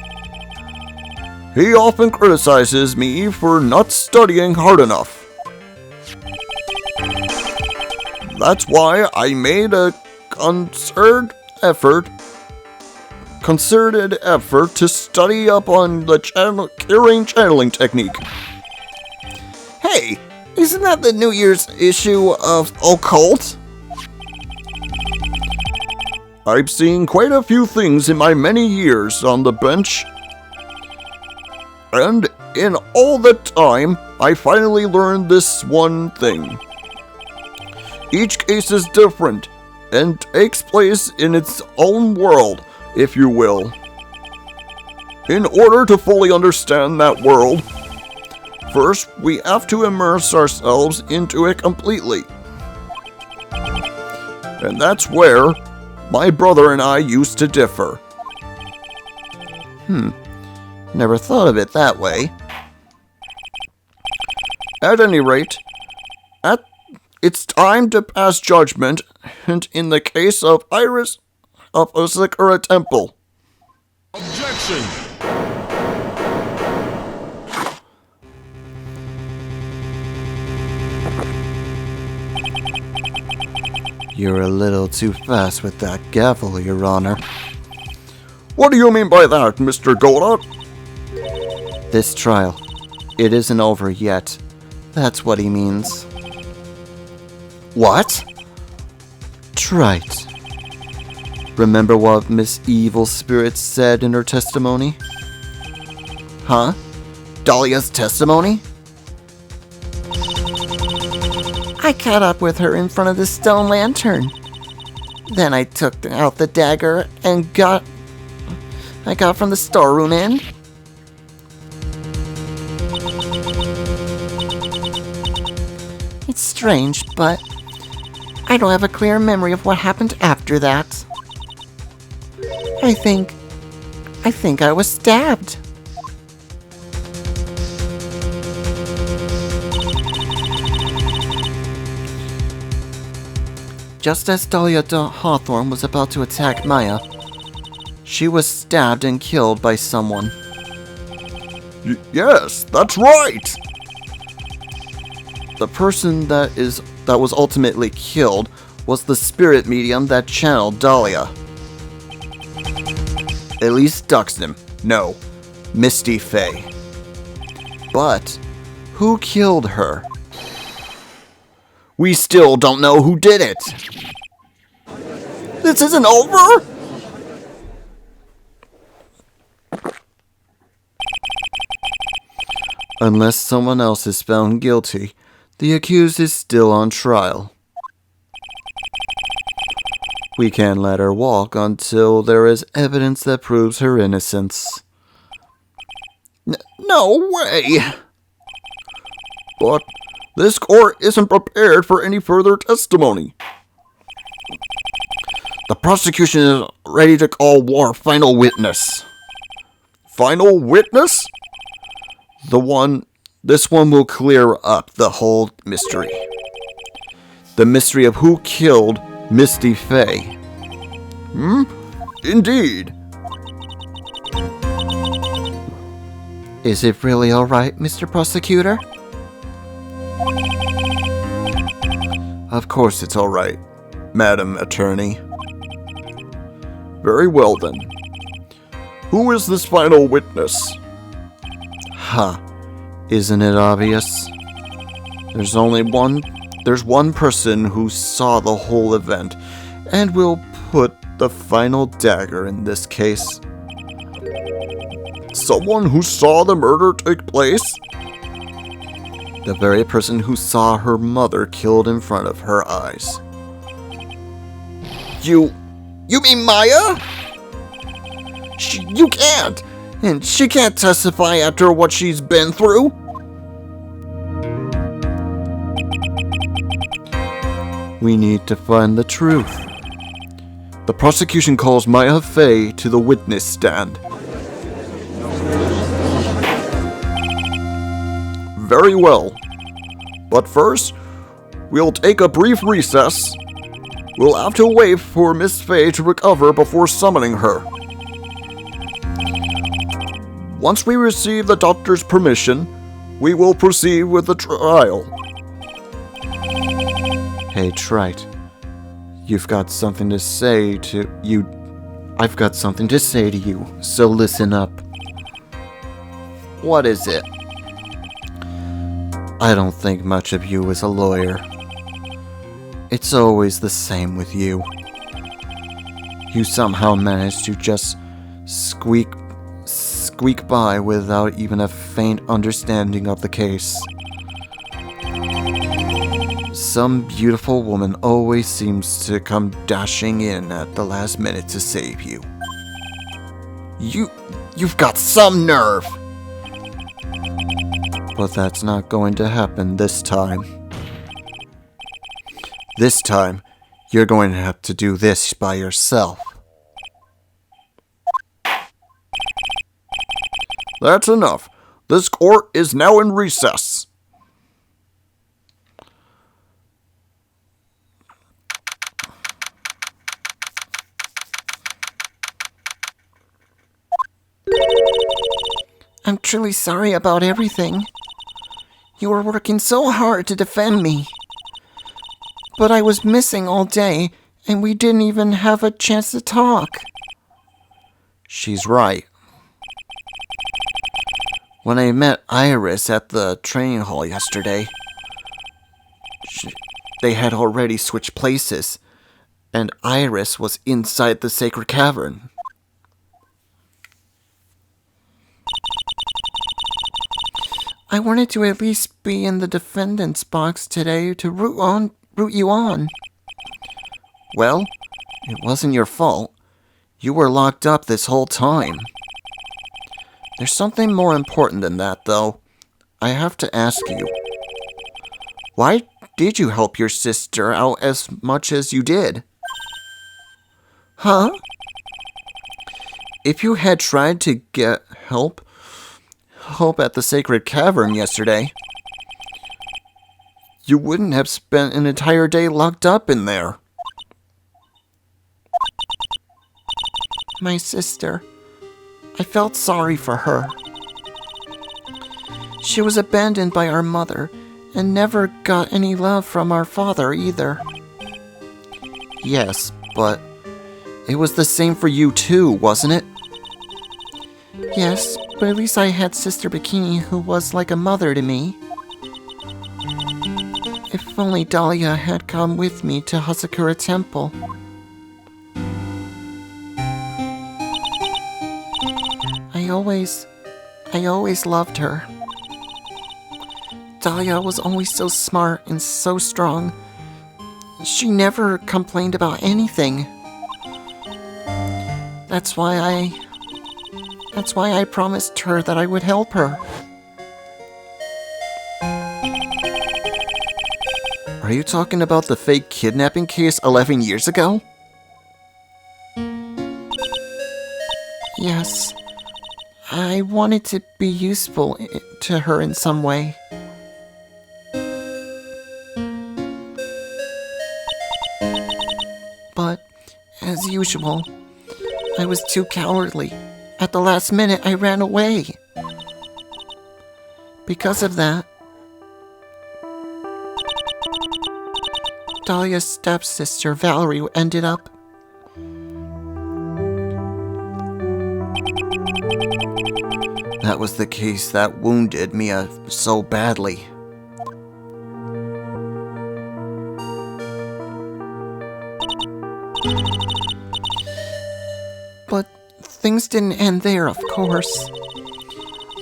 He often criticizes me for not studying hard enough. That's why I made a concerted effort to study up on the curing channeling technique. Hey, isn't that the New Year's issue of Occult? I've seen quite a few things in my many years on the bench. And in all the time, I finally learned this one thing. Each case is different and takes place in its own world, if you will. In order to fully understand that world, first we have to immerse ourselves into it completely. And that's where my brother and I used to differ. Never thought of it that way. At any rate, it's time to pass judgment, and in the case of Iris of Osakura Temple. Objection! You're a little too fast with that gavel, Your Honor. What do you mean by that, Mr. Godot? This trial, it isn't over yet. That's what he means. What? Trite. Remember what Miss Evil Spirit said in her testimony? Huh? Dahlia's testimony? I caught up with her in front of the stone lantern. Then I took out the dagger and I got from the storeroom in. It's strange, but I don't have a clear memory of what happened after that. I think I was stabbed. Just as Dahlia Hawthorne was about to attack Maya, she was stabbed and killed by someone. Yes, that's right! The person that was ultimately killed was the spirit medium that channeled Dahlia. Elise Duxton. No, Misty Faye. But who killed her? We still don't know who did it. This isn't over? Unless someone else is found guilty, the accused is still on trial. We can't let her walk until there is evidence that proves her innocence. No way! But this court isn't prepared for any further testimony. The prosecution is ready to call War final witness. Final witness? This one will clear up the whole mystery. The mystery of who killed Misty Faye. Indeed. Is it really alright, Mr. Prosecutor? Of course it's alright, Madam Attorney. Very well then. Who is this final witness? Ha, isn't it obvious? There's one person who saw the whole event, and will put the final dagger in this case. Someone who saw the murder take place? The very person who saw her mother killed in front of her eyes. You mean Maya? You can't! And she can't testify after what she's been through? We need to find the truth. The prosecution calls Maya Faye to the witness stand. Very well. But first, we'll take a brief recess. We'll have to wait for Miss Faye to recover before summoning her. Once we receive the doctor's permission, we will proceed with the trial. Hey, Trite. I've got something to say to you, so listen up. What is it? I don't think much of you as a lawyer. It's always the same with you. You somehow manage to just squeak by without even a faint understanding of the case. Some beautiful woman always seems to come dashing in at the last minute to save you. You've got some nerve! But that's not going to happen this time. This time, you're going to have to do this by yourself. That's enough. This court is now in recess. I'm truly sorry about everything. You were working so hard to defend me. But I was missing all day, and we didn't even have a chance to talk. She's right. When I met Iris at the training hall yesterday, they had already switched places, and Iris was inside the sacred cavern. I wanted to at least be in the defendant's box today to root you on. Well, it wasn't your fault. You were locked up this whole time. There's something more important than that, though. I have to ask you. Why did you help your sister out as much as you did? Huh? If you had tried to get help at the sacred cavern yesterday, you wouldn't have spent an entire day locked up in there. My sister. I felt sorry for her. She was abandoned by our mother and never got any love from our father either. Yes, but it was the same for you too, wasn't it? Yes, but at least I had Sister Bikini who was like a mother to me. If only Dahlia had come with me to Hasakura Temple. I always loved her. Dahlia was always so smart and so strong. She never complained about anything. That's why I promised her that I would help her. Are you talking about the fake kidnapping case 11 years ago? Yes. I wanted to be useful to her in some way. But, as usual, I was too cowardly. At the last minute, I ran away. Because of that, Dahlia's stepsister, Valerie, ended up. That was the case that wounded Mia so badly. But things didn't end there, of course.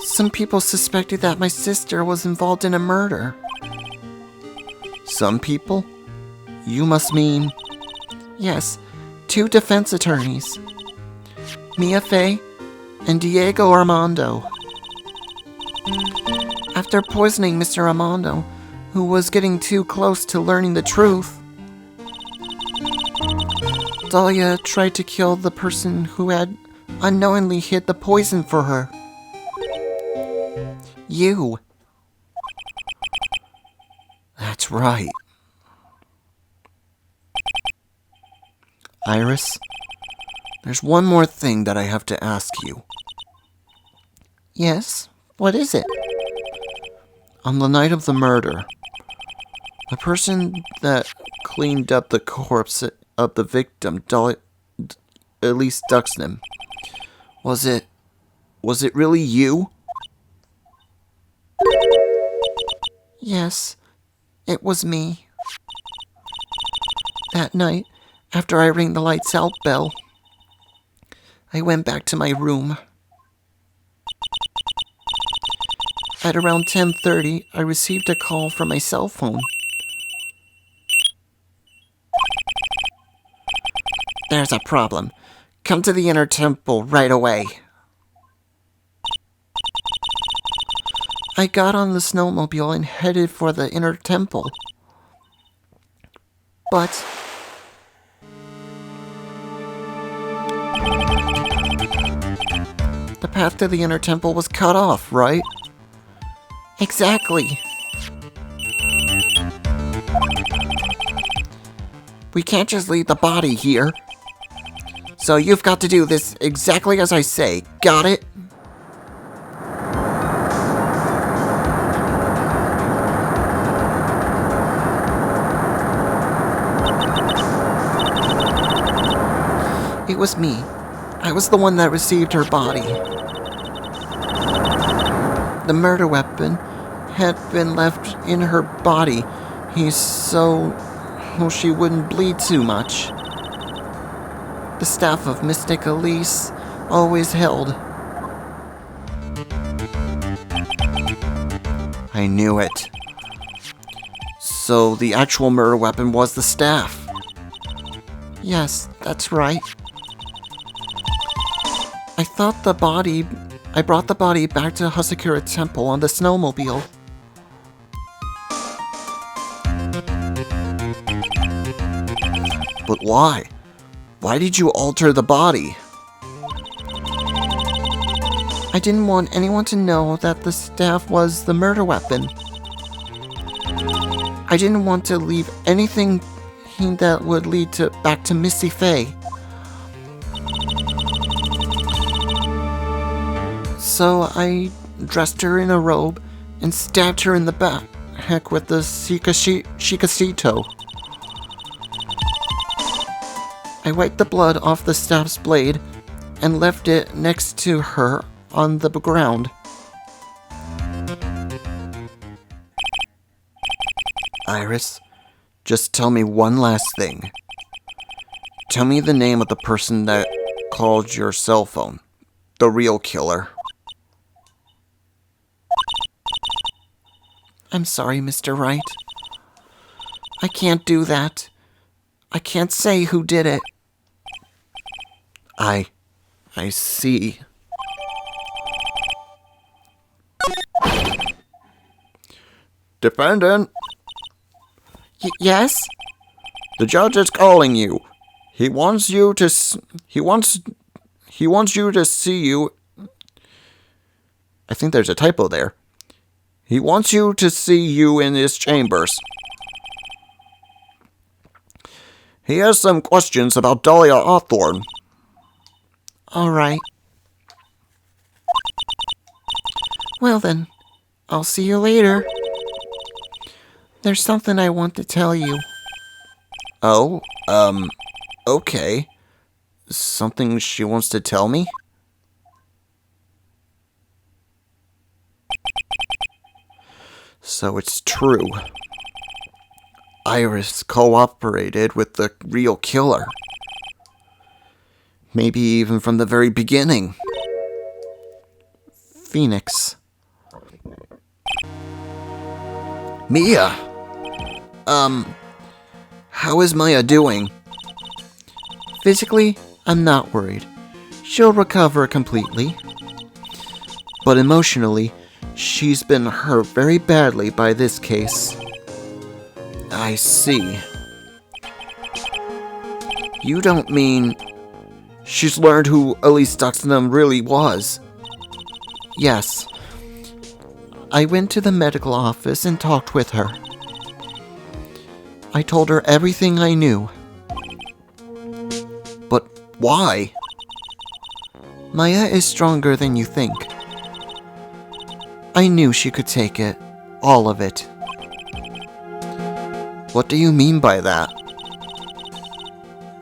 Some people suspected that my sister was involved in a murder. Some people? You must mean... Yes, 2 defense attorneys. Mia Fey and Diego Armando. After poisoning Mr. Armando, who was getting too close to learning the truth, Dahlia tried to kill the person who had unknowingly hid the poison for her. You. That's right. Iris, there's one more thing that I have to ask you. Yes? What is it? On the night of the murder, the person that cleaned up the corpse of the victim, Elise Duxnam, was it really you? Yes, it was me. That night, after I rang the lights out bell, I went back to my room. At around 10:30, I received a call from my cell phone. There's a problem. Come to the inner temple right away. I got on the snowmobile and headed for the inner temple. But the path to the inner temple was cut off, right? Exactly. We can't just leave the body here. So you've got to do this exactly as I say. Got it? It was me. I was the one that received her body. The murder weapon had been left in her body. So she wouldn't bleed too much. The staff of Mystic Elise always held. I knew it. So the actual murder weapon was the staff. Yes, that's right. I brought the body back to Hasakura Temple on the snowmobile. But why? Why did you alter the body? I didn't want anyone to know that the staff was the murder weapon. I didn't want to leave anything that would lead back to Missy Faye. So I dressed her in a robe and stabbed her in the back with the shikashito. I wiped the blood off the staff's blade and left it next to her on the ground. Iris, just tell me one last thing. Tell me the name of the person that called your cell phone. The real killer. I'm sorry, Mr. Wright. I can't do that. I can't say who did it. I see. Defendant, Yes? the judge is calling you. He wants you to see you. I think there's a typo there. He wants you to see you in his chambers. He has some questions about Dahlia Hawthorne. All right. Well then, I'll see you later. There's something I want to tell you. Oh, okay. Something she wants to tell me? So it's true. Iris cooperated with the real killer. Maybe even from the very beginning. Phoenix. Mia! How is Maya doing? Physically, I'm not worried. She'll recover completely. But emotionally, she's been hurt very badly by this case. I see. You don't mean she's learned who Elise Duxnam really was? Yes. I went to the medical office and talked with her. I told her everything I knew. But why? Maya is stronger than you think. I knew she could take it. All of it. What do you mean by that?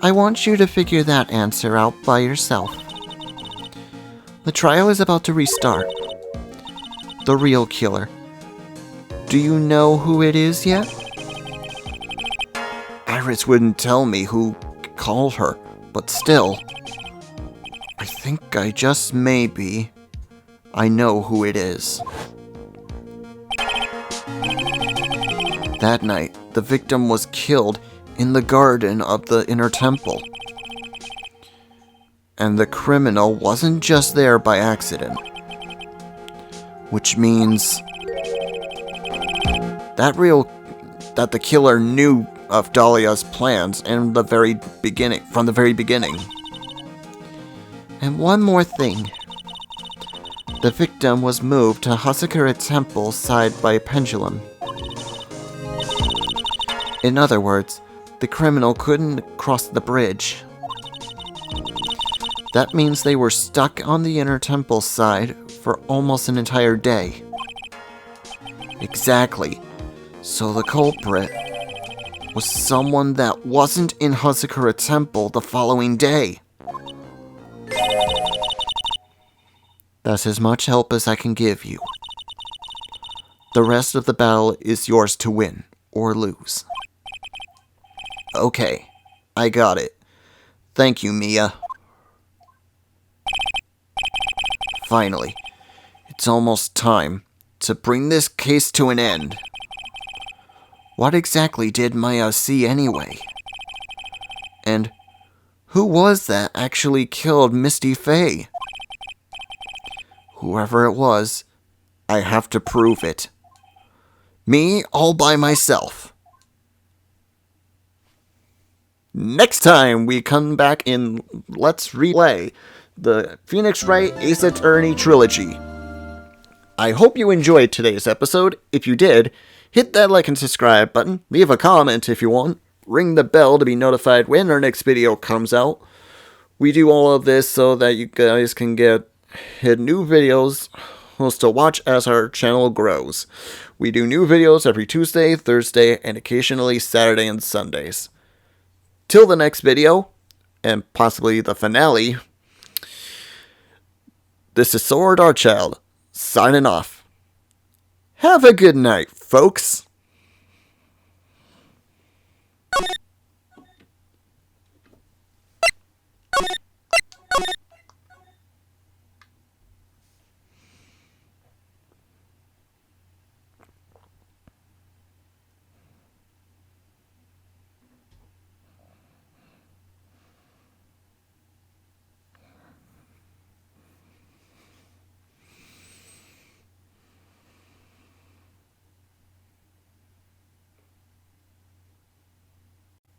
I want you to figure that answer out by yourself. The trial is about to restart. The real killer. Do you know who it is yet? Iris wouldn't tell me who called her, but still. I think I just maybe. I know who it is. That night, the victim was killed in the garden of the inner temple. And the criminal wasn't just there by accident. Which means that the killer knew of Dahlia's plans from the very beginning. And one more thing. The victim was moved to Hasakura Temple side by a pendulum. In other words, the criminal couldn't cross the bridge. That means they were stuck on the inner temple side for almost an entire day. Exactly. So the culprit was someone that wasn't in Hasakura Temple the following day. That's as much help as I can give you. The rest of the battle is yours to win or lose. Okay, I got it. Thank you, Mia. Finally, it's almost time to bring this case to an end. What exactly did Maya see anyway? And who was that actually killed Misty Faye? Whoever it was, I have to prove it. Me all by myself. Next time we come back in Let's Replay the Phoenix Wright Ace Attorney Trilogy. I hope you enjoyed today's episode. If you did, hit that like and subscribe button, leave a comment if you want, ring the bell to be notified when our next video comes out. We do all of this so that you guys can get new videos to watch as our channel grows. We do new videos every Tuesday, Thursday, and occasionally Saturday and Sundays. Till the next video, and possibly the finale, this is Saur Darkchylde, signing off. Have a good night, folks.